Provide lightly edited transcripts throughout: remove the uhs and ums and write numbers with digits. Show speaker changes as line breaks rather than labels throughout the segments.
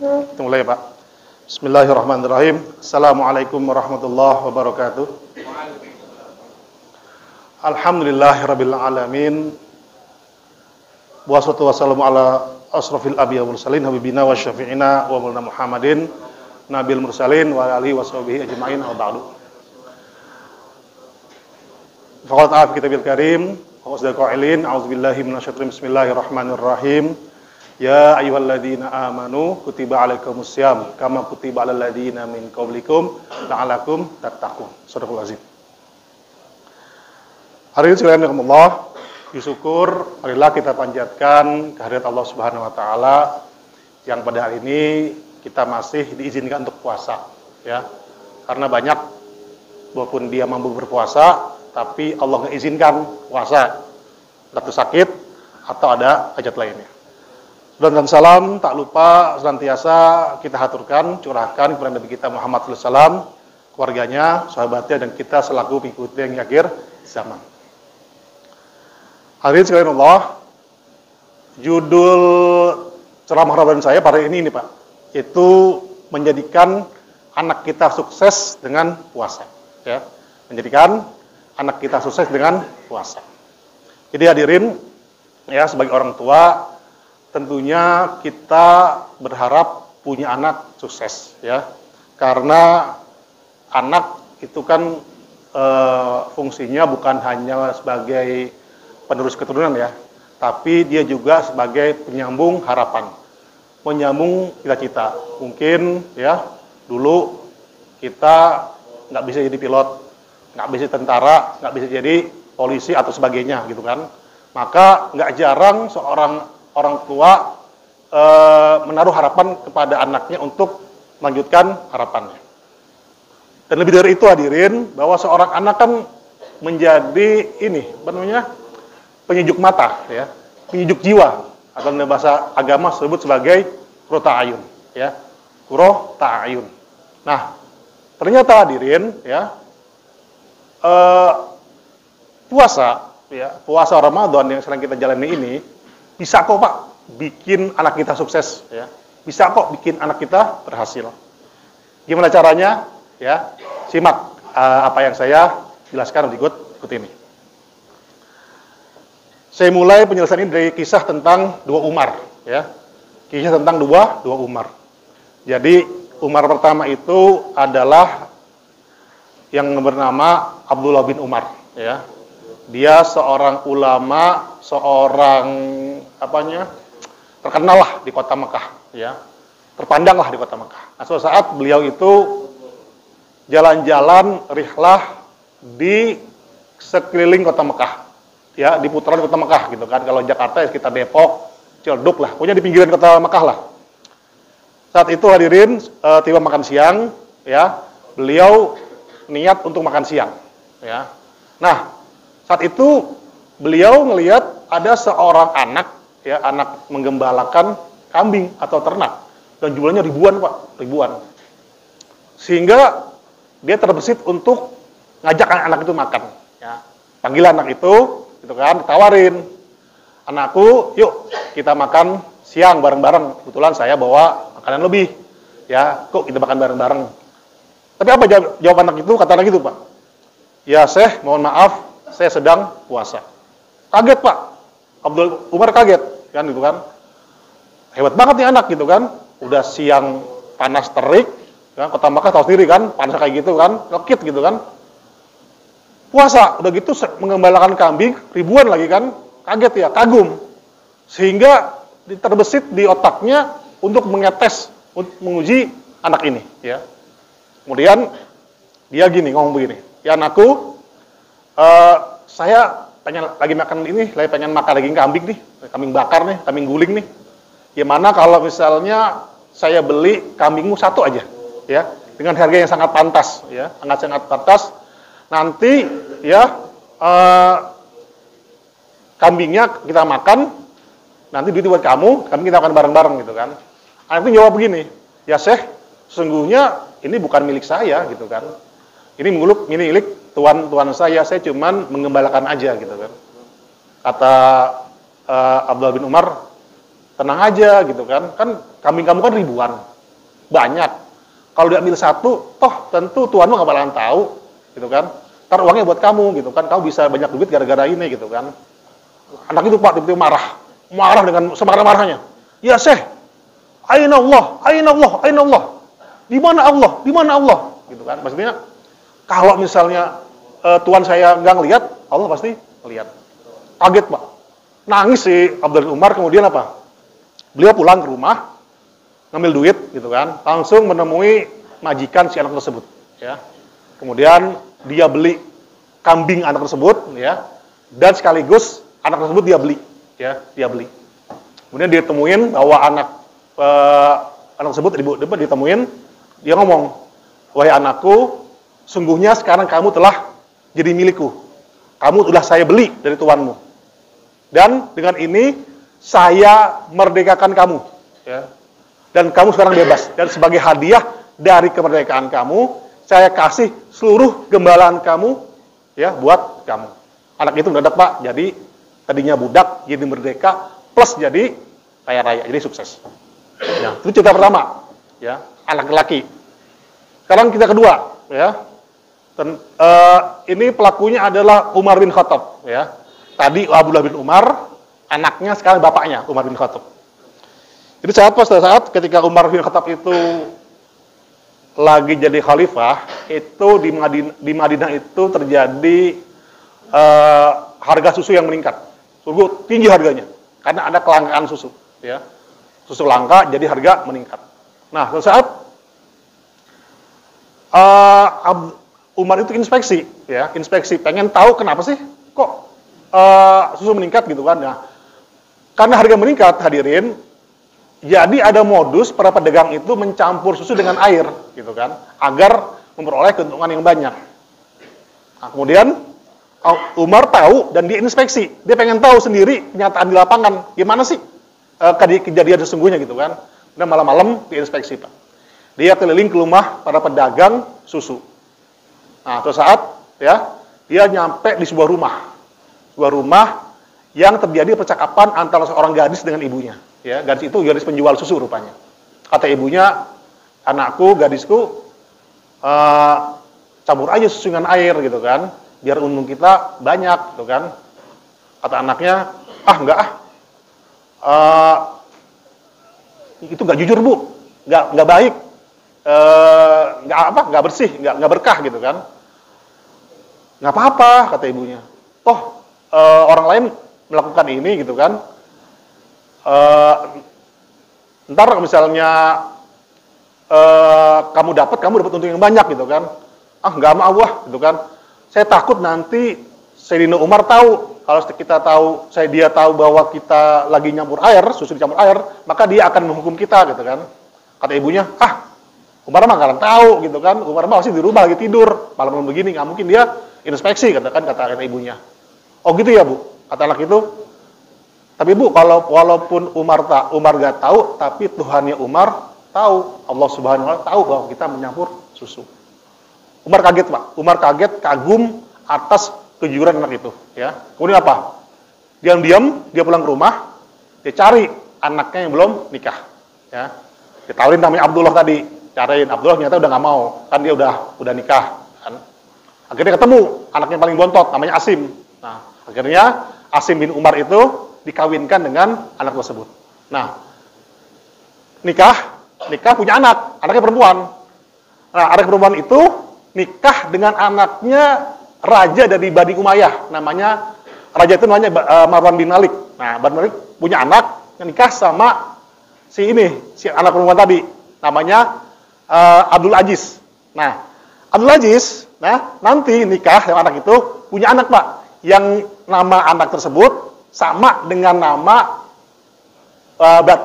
Kita mulai ya Pak. Bismillahirrahmanirrahim. Assalamualaikum warahmatullahi wabarakatuh. Alhamdulillahirabbil alamin. Wassalatu wassalamu ala asrofil anbiya'i wal mursalin habibina wa syafi'ina wa maulana Muhammadin nabil mursalin wa alihi washabihi ajma'in wa ba'du. Faqad ta'ala fi kitabil karim wa asdaqal qailin a'udzubillahi minasyaitonir bismillahirrahmanirrahim. Ya ayyuhalladzina amanu kutiba alaikumusiyam kama kutiba alal ladzina min qablikum la'alakum tattaqun. Shadaqallahul azim. Hari ini sekalian Allah, disyukur marilah kita panjatkan kehadirat Allah Subhanahu wa taala yang pada hari ini kita masih diizinkan untuk puasa ya. Karena banyak walaupun dia mampu berpuasa tapi Allah mengizinkan puasa. Entah sakit atau ada hajat lainnya. Dan salam tak lupa senantiasa kita haturkan, curahkan kepada Nabi kita Muhammad SAW, keluarganya, sahabatnya, dan kita selaku pengikutnya yang akhir zaman. Hari ini sekalian Allah, judul ceramah Ramadan saya pada ini Pak, itu menjadikan anak kita sukses dengan puasa. Ya, menjadikan anak kita sukses dengan puasa. Jadi hadirin, ya sebagai orang tua, tentunya kita berharap punya anak sukses ya, karena anak itu kan fungsinya bukan hanya sebagai penerus keturunan ya, tapi dia juga sebagai penyambung harapan, menyambung cita-cita. Mungkin ya dulu kita nggak bisa jadi pilot, nggak bisa tentara, nggak bisa jadi polisi atau sebagainya gitu kan, maka nggak jarang seorang orang tua menaruh harapan kepada anaknya untuk melanjutkan harapannya. Dan lebih dari itu hadirin, bahwa seorang anak kan menjadi ini, apa namanya, penyejuk mata, ya, penyejuk jiwa, atau dalam bahasa agama disebut sebagai qurratu a'yun, ya, qurratu a'yun. Nah, ternyata hadirin, ya, puasa Ramadan yang sedang kita jalani ini bisa kok Pak bikin anak kita sukses ya. Bisa kok bikin anak kita berhasil. Gimana caranya? Ya, simak apa yang saya jelaskan berikut ini. Saya mulai penjelasan ini dari kisah tentang dua Umar ya. Kisah tentang dua Umar. Jadi Umar pertama itu adalah yang bernama Abdullah bin Umar ya. Dia seorang ulama, seorang terkenal lah di kota Mekah, ya, terpandang lah di kota Mekah. Nah, suatu saat beliau itu jalan-jalan rihlah di sekeliling kota Mekah, ya, di putaran kota Mekah gitu kan. Kalau Jakarta ya sekitar Depok, Ciledug lah, pokoknya di pinggiran kota Mekah lah. Saat itu hadirin tiba makan siang, ya, beliau niat untuk makan siang, ya. Nah, saat itu beliau melihat ada seorang anak, ya, anak menggembalakan kambing atau ternak, dan jumlahnya ribuan Pak, ribuan. Sehingga dia terbesit untuk ngajak anak itu makan, ya. Panggil anak itu, gitu kan, tawarin, anakku, yuk kita makan siang bareng-bareng. Kebetulan saya bawa makanan lebih, ya, kok kita makan bareng-bareng. Tapi apa jawab anak itu? Kata anak itu Pak, ya Syekh, mohon maaf, saya sedang puasa. Kaget Pak, Abdul Umar kaget, kan gitu kan. Hebat banget nih anak gitu kan. Udah siang panas terik, kan, kota Makkah tahu sendiri kan, panas kayak gitu kan, lekit gitu kan. Puasa, udah gitu mengembalakan kambing ribuan lagi kan, kaget ya, kagum. Sehingga terbesit di otaknya untuk mengetes, untuk menguji anak ini, ya. Kemudian dia gini, ngomong begini, ya anakku, saya lagi pengen makan daging kambing nih, kambing bakar nih, kambing guling nih. Gimana kalau misalnya saya beli kambingmu satu aja, ya, dengan harga yang sangat pantas, ya, sangat pantas. Nanti, ya, kambingnya kita makan, nanti duit buat kamu, kambing kita makan bareng-bareng gitu kan. Anak itu jawab begini, ya Syekh, sesungguhnya ini bukan milik saya gitu kan. Ini milik tuan saya cuman mengembalakan aja gitu kan. Kata Abdullah bin Umar, tenang aja gitu kan kambing kamu kan ribuan, banyak. Kalau diambil satu, toh tentu tuanmu nggak bakalan tahu, gitu kan. Ntar uangnya buat kamu, gitu kan. Kamu bisa banyak duit gara-gara ini, gitu kan. Anak itu Pak tiba-tiba marah dengan semarah-marahnya. Ya Syekh, aina Allah, aina Allah, aina Allah. Di mana Allah, di mana Allah, gitu kan. Maksudnya kalau misalnya tuan saya nggak ngelihat, Allah pasti ngelihat. Kaget Pak, nangis si Abdul Umar. Kemudian apa? Beliau pulang ke rumah, ngambil duit, gitu kan, langsung menemui majikan si anak tersebut, ya. Kemudian dia beli kambing anak tersebut, ya, dan sekaligus anak tersebut dia beli, ya, dia beli. Kemudian dia temuin bahwa anak tersebut ditemuin, dia ngomong, wahai anakku, sungguhnya sekarang kamu telah jadi milikku, kamu telah saya beli dari tuanmu, dan dengan ini saya merdekakan kamu, ya. Dan kamu sekarang bebas. Dan sebagai hadiah dari kemerdekaan kamu, saya kasih seluruh gembalaan kamu, ya, buat kamu. Anak itu mendadak Pak, jadi tadinya budak, jadi merdeka, plus jadi kaya raya, jadi sukses. Ya, itu cerita pertama, ya, anak laki. Sekarang kita kedua, ya. Ini pelakunya adalah Umar bin Khattab, ya. Tadi Abdullah bin Umar, anaknya sekarang bapaknya Umar bin Khattab. Jadi pada saat ketika Umar bin Khattab itu lagi jadi khalifah, itu di Madinah itu terjadi harga susu yang meningkat, sungguh tinggi harganya, karena ada kelangkaan susu, ya, susu langka, jadi harga meningkat. Nah, pada saat Umar itu inspeksi, ya, inspeksi, pengen tahu kenapa sih kok susu meningkat gitu kan? Nah, karena harga meningkat, hadirin. Jadi ada modus para pedagang itu mencampur susu dengan air, gitu kan, agar memperoleh keuntungan yang banyak. Nah, kemudian Umar tahu dan dia inspeksi, dia pengen tahu sendiri kenyataan di lapangan, gimana sih kejadian sesungguhnya gitu kan. Dan malam-malam dia inspeksi Pak. Dia keliling ke rumah para pedagang susu. Nah, suatu saat ya dia nyampe di sebuah rumah yang terjadi percakapan antara seorang gadis dengan ibunya. Ya, gadis itu gadis penjual susu rupanya. Kata ibunya, anakku, gadisku, campur aja susu dengan air gitu kan, biar untung kita banyak gitu kan. Kata anaknya, enggak itu nggak jujur Bu, nggak baik, nggak bersih, nggak berkah gitu kan. Nggak apa-apa kata ibunya. Toh orang lain melakukan ini gitu kan. Ntar misalnya kamu dapat untung yang banyak gitu kan. Nggak mau gitu kan. Saya takut nanti Sayyidina Umar tahu, kalau kita tahu, dia tahu bahwa kita lagi nyampur air, susu dicampur air, maka dia akan menghukum kita gitu kan. Kata ibunya, Umar mah nggak tahu gitu kan. Umar mah masih di rumah lagi tidur, malam-malam begini, nggak mungkin dia inspeksi kata ibunya. Oh gitu ya Bu, kata anak itu. Tapi Bu, walaupun Umar gak tahu, tapi Tuhannya Umar tahu, Allah Subhanahu wa Ta'ala tahu bahwa kita menyampur susu. Umar kaget Pak, Umar kaget, kagum atas kejujuran anak itu. Ya, kemudian apa? Diam-diam dia pulang ke rumah, dia cari anaknya yang belum nikah. Ya, ditawarin namanya Abdullah tadi, cariin Abdullah ternyata udah nggak mau, kan dia udah nikah. Kan? Akhirnya ketemu anaknya paling bontot, namanya Asim. Nah, akhirnya Asim bin Umar itu dikawinkan dengan anak tersebut. Nah, nikah punya anaknya perempuan. Nah, anak perempuan itu nikah dengan anaknya raja dari Bani Umayyah, raja itu namanya Marwan bin Malik. Nah, Marwan bin Malik punya anak yang nikah sama si anak perempuan tadi, namanya Abdul Aziz. Nah, Abdul Aziz, nanti nikah yang anak itu punya anak Pak, yang nama anak tersebut sama dengan nama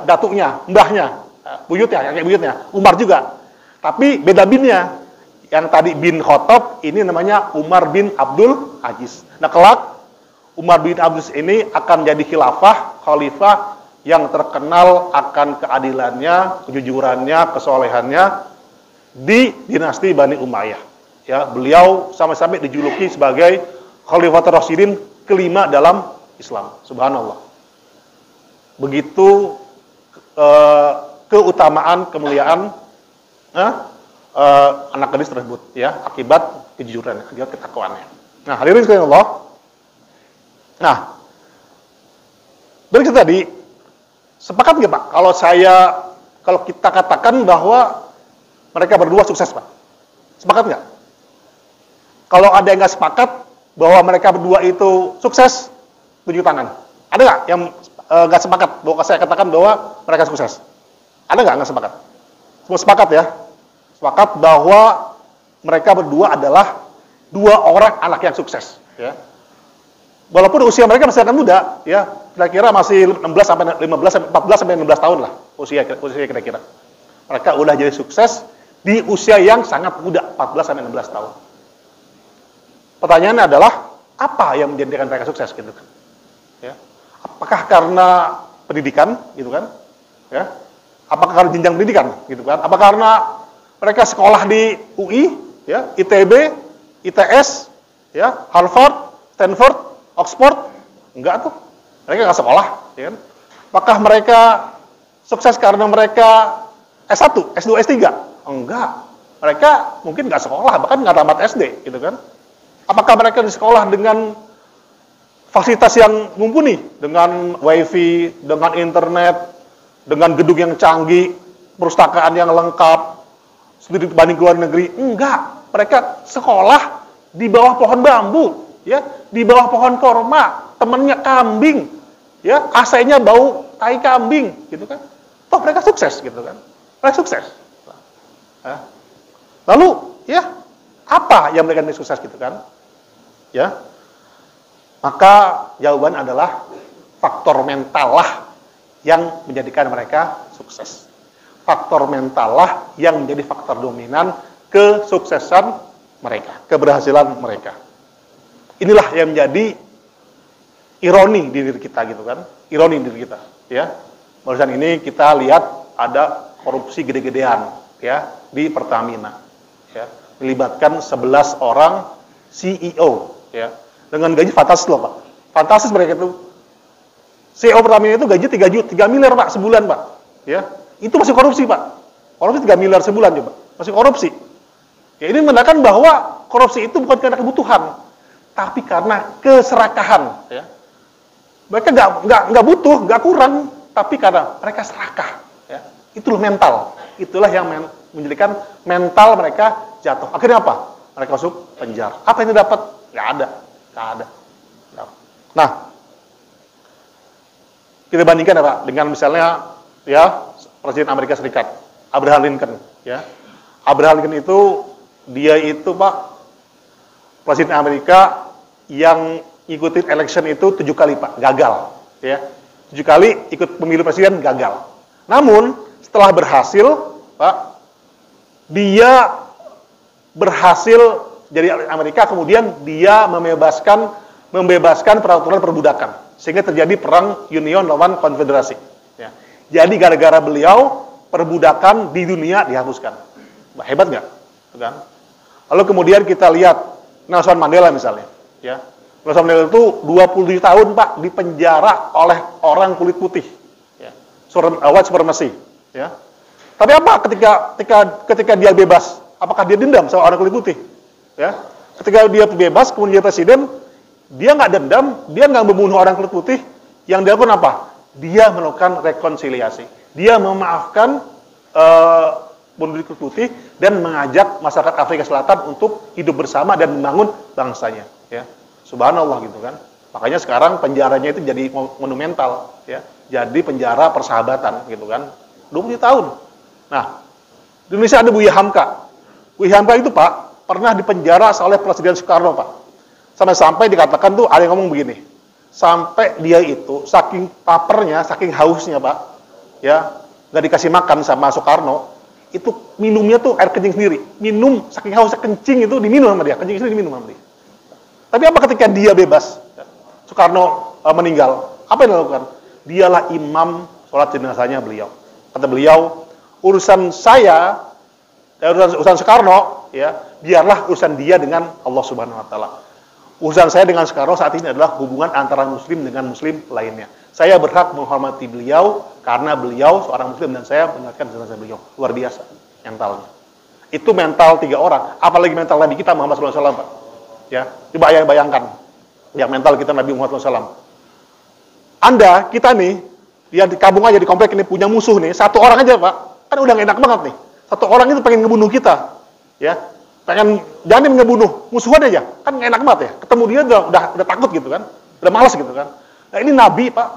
datuknya, mbahnya, kakek buyutnya, Umar juga. Tapi beda binnya. Yang tadi bin Khattab, ini namanya Umar bin Abdul Aziz. Nah, kelak Umar bin Abdul Aziz ini akan jadi khalifah yang terkenal akan keadilannya, kejujurannya, kesolehannya di dinasti Bani Umayyah. Ya, beliau sampai-sampai dijuluki sebagai Khalifatul Rasyidin kelima dalam Islam. Subhanallah. Begitu keutamaan, kemuliaan anak gadis tersebut, ya, akibat kejujuran, akibat ketakwaannya. Nah, hadirin sekalian Allah. Nah, dari kita tadi, sepakat nggak Pak? Kalau kita katakan bahwa mereka berdua sukses Pak, sepakat nggak? Kalau ada yang nggak sepakat bahwa mereka berdua itu sukses, tunjuk tangan. Ada nggak yang nggak sepakat bahwa saya katakan bahwa mereka sukses? Ada nggak sepakat? Semua sepakat ya? Sepakat bahwa mereka berdua adalah dua orang anak yang sukses. Ya. Walaupun usia mereka masih sangat muda, ya, kira-kira masih 14 sampai 16 tahun lah usia kira-kira. Mereka udah jadi sukses di usia yang sangat muda, 14 sampai 16 tahun. Pertanyaannya adalah apa yang menjadikan mereka sukses gitu kan? Ya. Apakah karena pendidikan gitu kan? Ya. Apakah karena jenjang pendidikan gitu kan? Apa karena mereka sekolah di UI, ya, ITB, ITS, ya, Harvard, Stanford, Oxford? Enggak tuh. Mereka nggak sekolah, ya kan? Apakah mereka sukses karena mereka S1, S2, S3? Enggak. Mereka mungkin nggak sekolah, bahkan nggak tamat SD, gitu kan? Apakah mereka di sekolah dengan fasilitas yang mumpuni, dengan wifi, dengan internet, dengan gedung yang canggih, perpustakaan yang lengkap, studi dibanding luar negeri? Enggak. Mereka sekolah di bawah pohon bambu, ya, di bawah pohon korma, temennya kambing, ya, AC-nya bau tai kambing, gitu kan? Toh mereka sukses, gitu kan? Mereka sukses. Nah, lalu, ya, apa yang mereka sukses, gitu kan? Ya, maka jawaban adalah faktor mental lah yang menjadikan mereka sukses. Faktor mental lah yang menjadi faktor dominan kesuksesan mereka, keberhasilan mereka. Inilah yang menjadi ironi di diri kita gitu kan, ironi di diri kita, ya. Barusan ini kita lihat ada korupsi gede-gedean, ya, di Pertamina, ya, melibatkan 11 orang CEO, ya, dengan gaji fantastis loh Pak, fantastis mereka itu. CEO Pertamina itu gaji 3 miliar Pak sebulan Pak, ya, itu masih korupsi Pak, korupsi 3 miliar sebulan coba, masih korupsi. Ya, ini menandakan bahwa korupsi itu bukan karena kebutuhan, tapi karena keserakahan. Ya. Mereka nggak butuh, nggak kurang, tapi karena mereka serakah. Ya. Itulah mental, itulah yang menjadikan mental mereka jatuh. Akhirnya apa? Mereka masuk penjara. Apa yang didapat? Nggak ada. Nah, kita bandingkan ya Pak dengan misalnya ya Presiden Amerika Serikat, Abraham Lincoln. Ya, Abraham Lincoln itu dia itu Pak Presiden Amerika yang ikutin election itu 7 kali Pak, gagal. Ya, 7 kali ikut pemilu presiden gagal. Namun setelah berhasil Pak, dia berhasil jadi Amerika, kemudian dia membebaskan peraturan perbudakan sehingga terjadi perang Union lawan Konfederasi. Ya. Jadi gara-gara beliau perbudakan di dunia dihapuskan. Hebat nggak? Kan? Lalu kemudian kita lihat Nelson Mandela misalnya, ya. Nelson Mandela itu 27 tahun Pak dipenjara oleh orang kulit putih, ya. White supremacy, ya. Tapi apa ketika dia bebas? Apakah dia dendam sama orang kulit putih? Ya. Ketika dia bebas kemudian dia presiden, dia nggak dendam, dia nggak membunuh orang kulit putih. Yang dia lakukan apa? Dia melakukan rekonsiliasi. Dia memaafkan penduduk kulit putih dan mengajak masyarakat Afrika Selatan untuk hidup bersama dan membangun bangsanya. Ya, subhanallah gitu kan. Makanya sekarang penjaranya itu jadi monumental, ya. Jadi penjara persahabatan gitu kan. 20 tahun. Nah, di Indonesia ada Buya Hamka. Buya Hamka itu Pak pernah dipenjara oleh Presiden Soekarno Pak. Sampai-sampai dikatakan tuh ada yang ngomong begini. Sampai dia itu saking papernya, saking hausnya Pak, ya, nggak dikasih makan sama Soekarno, itu minumnya tuh air kencing sendiri. Minum, saking hausnya kencing itu diminum sama dia, kencing sendiri diminum sama dia. Tapi apa ketika dia bebas, Soekarno meninggal, apa yang dilakukan? Dialah imam sholat jenazahnya beliau. Kata beliau, urusan saya, urusan Soekarno, ya, biarlah urusan dia dengan Allah Subhanahu Wa Taala. Urusan saya dengan Soekarno saat ini adalah hubungan antara Muslim dengan Muslim lainnya. Saya berhak menghormati beliau karena beliau seorang Muslim dan saya mengingatkan jenazah beliau. Luar biasa mentalnya. Itu mental 3 orang, apalagi mental Nabi kita Muhammad SAW, Pak. Ya, coba bayangkan, yang mental kita Nabi Muhammad SAW. Anda, kita nih, ya di kampung aja di komplek ini punya musuh nih, 1 orang aja, Pak, kan udah gak enak banget nih. 1 orang itu pengen ngebunuh kita, ya, pengen janin ngebunuh musuhan aja, kan gak enak banget ya. Ketemu dia udah takut gitu kan, udah malas gitu kan. Nah ini Nabi, Pak,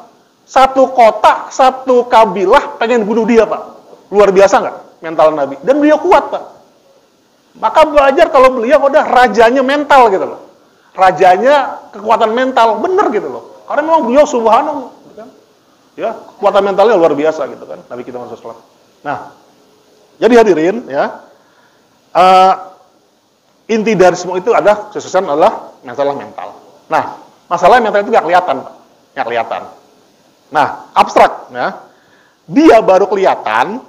1 kota, 1 kabilah pengen bunuh dia, Pak. Luar biasa nggak mental Nabi? Dan beliau kuat, Pak. Maka belajar kalau beliau udah rajanya mental gitu loh. Rajanya kekuatan mental, bener gitu loh. Karena memang beliau subhanallah, gitu kan? Ya, kekuatan mentalnya luar biasa gitu kan, Nabi kita Muhammad SAW. Nah, jadi hadirin ya, inti dari semua itu adalah kesusahan adalah masalah mental. Nah, masalah mental itu nggak kelihatan, Pak, nggak kelihatan. Nah, abstrak, ya, dia baru kelihatan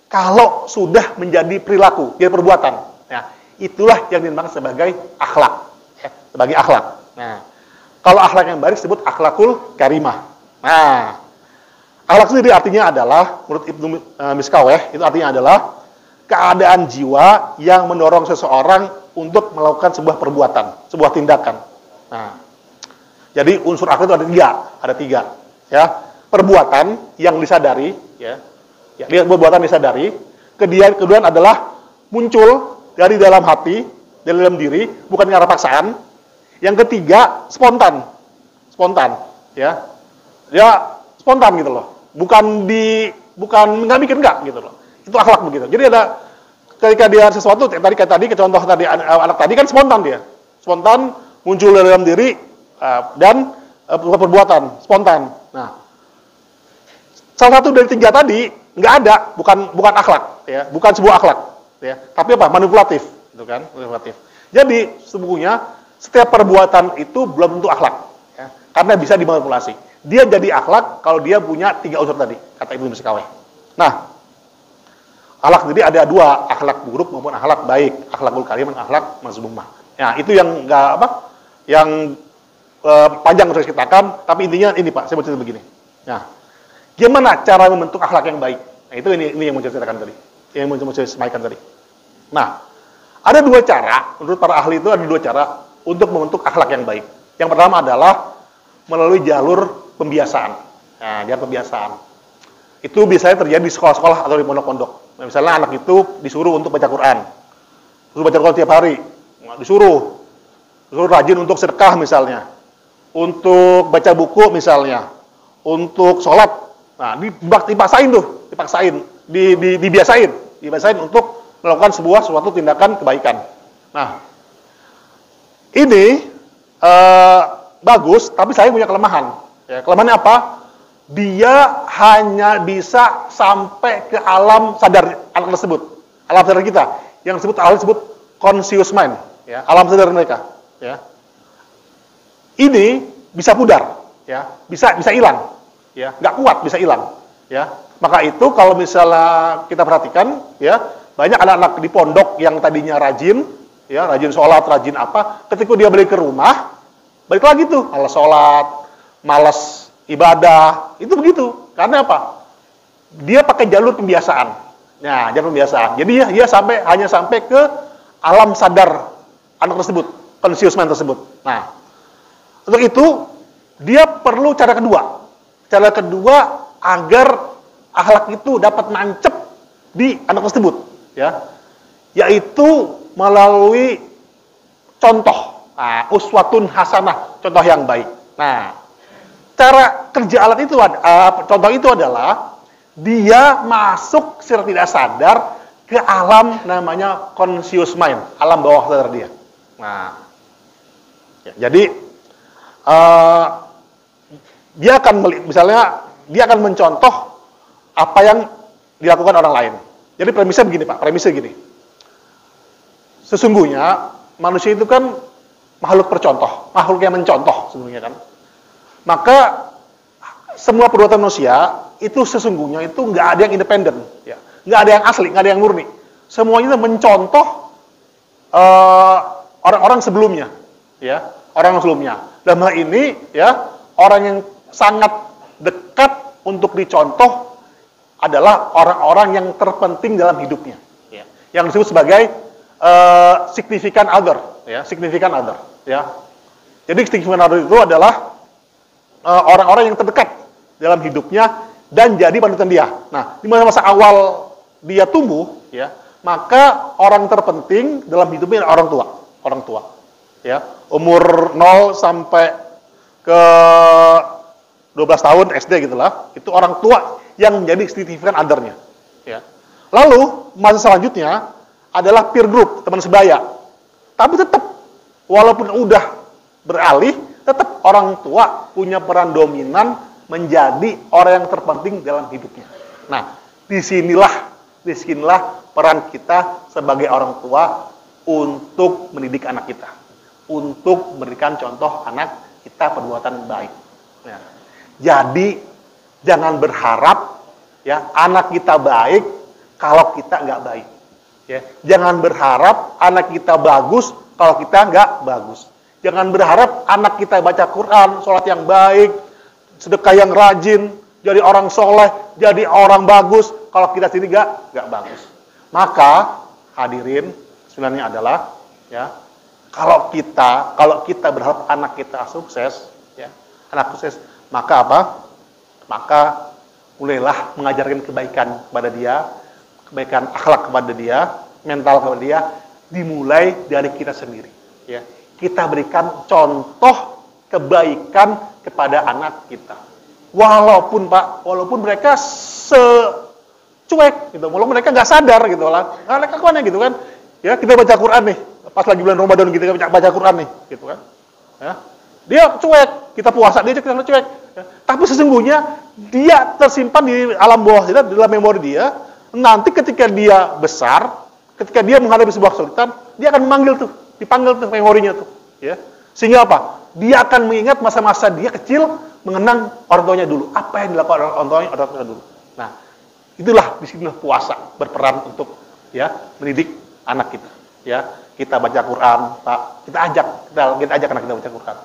kalau sudah menjadi perilaku, jadi perbuatan. Nah, itulah yang dinamakan sebagai akhlak, ya, sebagai akhlak. Nah, kalau akhlak yang baik disebut akhlakul karimah. Nah, akhlak sendiri artinya adalah, menurut Ibnu Miskaweh, itu artinya adalah keadaan jiwa yang mendorong seseorang untuk melakukan sebuah perbuatan, sebuah tindakan. Nah, jadi unsur akhlak itu ada tiga, ya. Perbuatan yang disadari, ya, dia perbuatan disadari. Kemudian adalah muncul dari dalam hati, dari dalam diri, bukan karena paksaan. Yang ketiga, spontan, ya, spontan gitu loh. Bukan nggak mikir nggak gitu loh. Itu akhlak begitu. Jadi ada ketika dia sesuatu kayak tadi contoh tadi anak tadi kan spontan dia, spontan muncul dari dalam diri dan perbuatan spontan. Nah, salah satu dari 3 tadi nggak ada, bukan akhlak, ya, bukan sebuah akhlak, ya, tapi apa? Manipulatif, gitu kan? Manipulatif. Jadi sesungguhnya setiap perbuatan itu belum tentu akhlak, ya, karena bisa dimanipulasi. Dia jadi akhlak kalau dia punya 3 unsur tadi, kata Ibnu Miskaweh. Nah, akhlak sendiri ada 2, akhlak buruk maupun akhlak baik, akhlakul karimah, akhlak mazmumah. Ya, itu yang nggak apa? Yang panjang harus kita ceritakan, tapi intinya ini Pak, saya mau cerita begini. Nah, gimana cara membentuk akhlak yang baik? Nah, itu ini yang mau saya ceritakan tadi, yang mau saya sampaikan tadi. Nah, ada 2 cara, menurut para ahli itu ada 2 cara untuk membentuk akhlak yang baik. Yang pertama adalah melalui jalur pembiasaan. Nah, jalur pembiasaan. Itu biasanya terjadi di sekolah-sekolah atau di pondok-pondok. Nah, misalnya anak itu disuruh untuk baca Quran. Disuruh baca Quran tiap hari. Nah, disuruh rajin untuk sedekah misalnya. Untuk baca buku misalnya, untuk sholat, nah dipaksain, dibiasain untuk melakukan suatu tindakan kebaikan. Nah, ini bagus, tapi saya punya kelemahan. Ya, kelemahannya apa? Dia hanya bisa sampai ke alam sadar anak tersebut, alam sadar kita, yang disebut conscious mind, ya, alam sadar mereka. Ya. Ini bisa pudar, ya, bisa hilang, ya, nggak kuat, bisa hilang, ya. Maka itu kalau misalnya kita perhatikan, ya, banyak anak-anak di pondok yang tadinya rajin, ya, rajin sholat, rajin apa, ketika dia balik ke rumah, balik lagi tuh, malas sholat, malas ibadah, itu begitu. Karena apa? Dia pakai jalur pembiasaan. Nah, jalur pembiasaan. Jadi dia hanya sampai ke alam sadar anak tersebut, conscious mind tersebut. Nah, untuk itu, dia perlu cara kedua. Cara kedua agar akhlak itu dapat nancep di anak tersebut, ya, yaitu melalui contoh, uswatun hasanah, contoh yang baik. Nah, cara kerja alat itu, contoh itu adalah dia masuk secara tidak sadar ke alam namanya conscious mind, alam bawah sadar dia. Nah, ya, jadi dia akan dia akan mencontoh apa yang dilakukan orang lain. Jadi premisnya begini Pak, premisnya gini. Sesungguhnya manusia itu kan makhluk percontoh, makhluk yang mencontoh sesungguhnya kan. Maka semua perbuatan manusia itu sesungguhnya itu nggak ada yang independen, ya, nggak ada yang asli, nggak ada yang murni. Semuanya mencontoh orang-orang sebelumnya, ya, orang sebelumnya. Dalam hal ini, ya, orang yang sangat dekat untuk dicontoh adalah orang-orang yang terpenting dalam hidupnya. yang disebut sebagai significant other, ya, significant other, ya. Jadi significant other itu adalah orang-orang yang terdekat dalam hidupnya dan jadi panutan dia. Nah, di masa-masa awal dia tumbuh, ya, maka orang terpenting dalam hidupnya adalah orang tua, ya. Umur 0 sampai ke 12 tahun SD gitulah, itu orang tua yang menjadi significant other-nya, ya. Lalu masa selanjutnya adalah peer group, teman sebaya. Tapi tetap walaupun udah beralih, tetap orang tua punya peran dominan menjadi orang yang terpenting dalam hidupnya. Nah, disinilah peran kita sebagai orang tua untuk mendidik anak kita, untuk memberikan contoh anak kita perbuatan baik. Ya. Jadi jangan berharap ya anak kita baik kalau kita nggak baik. Ya. Jangan berharap anak kita bagus kalau kita nggak bagus. Jangan berharap anak kita baca Quran, sholat yang baik, sedekah yang rajin, jadi orang soleh, jadi orang bagus, kalau kita sendiri nggak bagus. Maka hadirin sebenarnya adalah ya kalau kita berharap anak kita sukses, ya anak sukses, maka apa? Maka mulailah mengajarkan kebaikan kepada dia, kebaikan akhlak kepada dia, mental kepada dia, dimulai dari kita sendiri. Ya. Kita berikan contoh kebaikan kepada anak kita. Walaupun mereka cuek gitu, walaupun mereka nggak sadar gitu lah, kelakuannya gitu kan. Ya kita baca Quran nih, pas lagi bulan Ramadan kita baca Quran nih, gitu kan. Ya. Dia cuek, kita puasa dia cuek. Ya. Tapi sesungguhnya dia tersimpan di alam bawah kita, dalam memori dia. Nanti ketika dia besar, ketika dia menghadapi sebuah kesulitan, dia akan dipanggil tuh memorinya tuh, ya. Sehingga apa? Dia akan mengingat masa-masa dia kecil mengenang orang tuanya dulu, apa yang dilakukan orang tuanya dulu. Nah, disinilah puasa berperan untuk ya mendidik anak kita, ya. Kita baca Quran, Pak. Kita ajak anak kita baca Quran.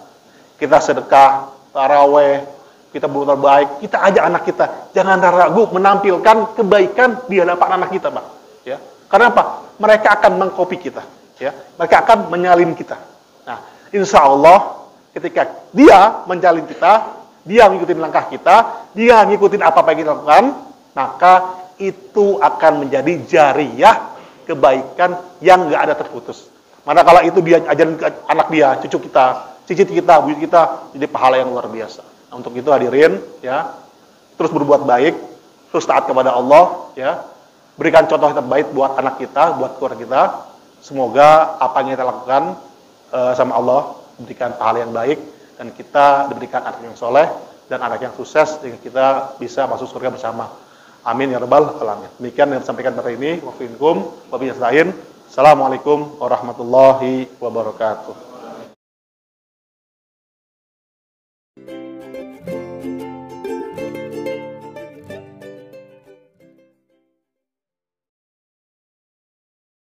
Kita sedekah, taraweh, kita berbuat baik, kita ajak anak kita. Jangan ragu menampilkan kebaikan di hadapan anak kita, Pak. Ya. Karena apa? Mereka akan mengcopy kita. Ya, mereka akan menyalin kita. Nah, insya Allah ketika dia menyalin kita, dia mengikuti langkah kita, dia mengikuti apa yang kita lakukan, maka itu akan menjadi jariyah kebaikan yang nggak ada terputus. Manakala itu dia ajarin ke anak dia, cucu kita, cicit kita, buyut kita, jadi pahala yang luar biasa. Nah, untuk itu hadirin, ya, terus berbuat baik, terus taat kepada Allah, ya, berikan contoh yang terbaik buat anak kita, buat keluarga kita. Semoga apa yang kita lakukan sama Allah memberikan pahala yang baik dan kita diberikan anak yang soleh dan anak yang sukses sehingga kita bisa masuk surga bersama. Amin ya rabbal alamin. Demikian yang disampaikan hari ini. Wafikum wabillahi. Assalamualaikum warahmatullahi wabarakatuh.